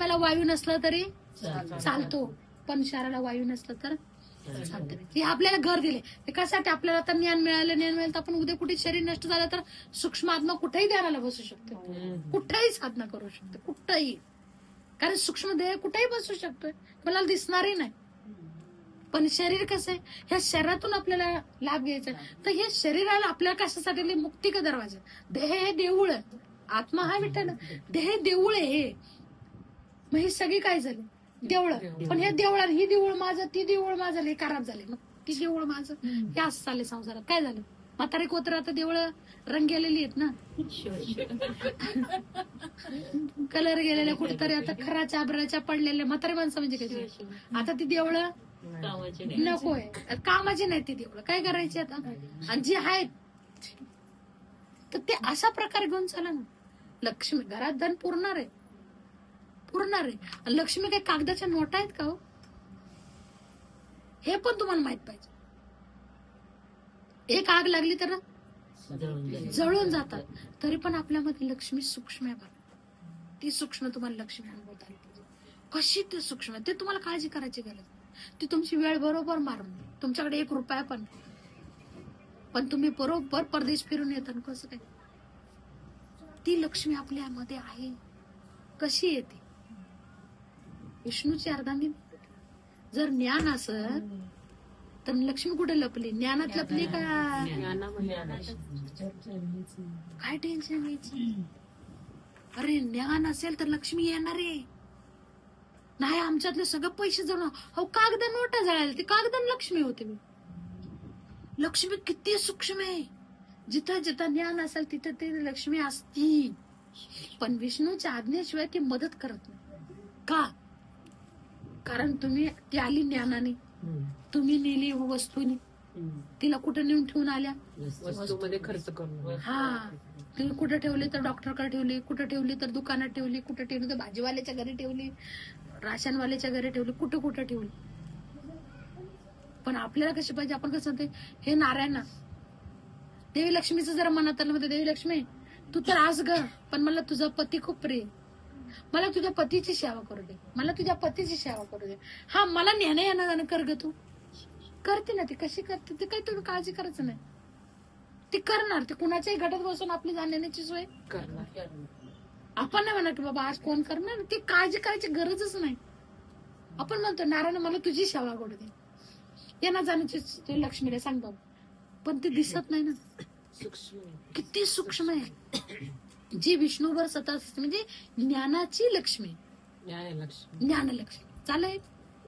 आत्म्याला वायू नसला तरी चालतो, पण शरीराला वायू नसलं तर चालतं. हे आपल्याला घर दिले, ते कशासाठी? आपल्याला आता ज्ञान मिळालं तर आपण उद्या कुठे शरीर नष्ट झालं तर सूक्ष्म आत्मा कुठेही ध्यानाला बसू शकतो, कुठेही साधना करू शकतो, कुठेही. कारण सूक्ष्म देह कुठेही बसू शकतोय, मला दिसणारही नाही. पण शरीर कसं आहे, ह्या शरीरातून आपल्याला लाभ घ्यायचा, तर हे शरीराला आपल्याला कशासाठी? मुक्ती का दरवाजा. देह हे देऊळ, आत्मा हा विठ्ठल, देह देऊळ आहे हे. मग ही सगळी काय झाली? देवळ. पण हे देवळात, ही देऊळ माझं, ती देऊळ माझं, हे खराब झाले. मग ती देऊळ माझं, हे असं चालले संसारात. काय झालं? म्हातारे कोत्र आता देवळ रंग गेलेली आहेत ना, कलर गेलेले कुठेतरी, आता खराच्या आबराच्या पडलेल्या म्हातारे माणसं म्हणजे कशी. आता ती देवळ नकोय, कामाची नाही ती देवळ, काय करायची आता? आणि जी आहेत तर ते अशा प्रकारे घेऊन चला ना. लक्ष्मी घरात धन पुरणार आहे, पुरणार आहे. लक्ष्मी काही कागदाच्या नोटा आहेत का हो? हे पण तुम्हाला माहित पाहिजे. एक आग लागली तर जळून जातात, तरी पण आपल्यामध्ये लक्ष्मी सूक्ष्म आहे बघा. ती सूक्ष्म तुम्हाला लक्ष्मी अनुभवता आली पाहिजे. कशी ती सूक्ष्म आहे ते तुम्हाला काळजी करायची गरज नाही. ती तुमची वेळ बरोबर मारून, तुमच्याकडे 1 रुपया पण तुम्ही बरोबर परदेश फिरून येतात. कसं काय? ती लक्ष्मी आपल्यामध्ये आहे. कशी येते? विष्णूची अर्धांगी. जर ज्ञान असत तर लक्ष्मी कुठे लपली? ज्ञानात लपली का? काय टेन्शन घ्यायची? अरे ज्ञान असेल तर लक्ष्मी येणार आहे. नाही आमच्यातले सगळं पैसे जण हो कागद नोटा जळायला, ते कागद लक्ष्मी होते. लक्ष्मी किती सूक्ष्म आहे. जिथं जिथं ज्ञान असेल तिथं ते लक्ष्मी असती. पण विष्णूच्या आज्ञेशिवाय ती मदत करत नाही. का? कारण ती आली ज्ञानाने, तुम्ही नेली वस्तूनी, तिला कुठं नेऊन ठेवून आल्या? वस्तूमध्ये खर्च करून. हा, तुम्ही कुठं ठेवली तर डॉक्टरकडे ठेवली, कुठं ठेवली तर दुकानात ठेवली, कुठं ठेवली तर भाजीवाल्याच्या घरी ठेवली, राशनवाल्याच्या घरी ठेवली, कुठं कुठं ठेवली. पण आपल्याला कशी पाहिजे? आपण कसं म्हणते, हे नारायणा देवी लक्ष्मीचं जरा मनात आलं, देवी लक्ष्मी तू तर आज ग, पण मला तुझा पती खूप प्रिय, मला तुझ्या पतीची सेवा करू दे, मला तुझ्या पतीची सेवा करू दे. हा, मला नेणं येणं जाणं कर ग. तू करते ना, ती कशी करते ते काही तुम्ही काळजी करायचं नाही. ती करणार, ती कुणाच्याही घटात बसून आपली जाण्याची सोय करणार. आपण नाही म्हणा की बाबा आज कोण करणार, ती काळजी करायची गरजच नाही. आपण म्हणतो नारायण मला तुझी सेवा करू दे, येणं जाण्याची लक्ष्मीला सांग बाबा, पण ते दिसत नाही ना. किती सूक्ष्म आहे. जी विष्णूवर सतत म्हणजे ज्ञानाची लक्ष्मी, ज्ञानलक्ष्मी चालेल.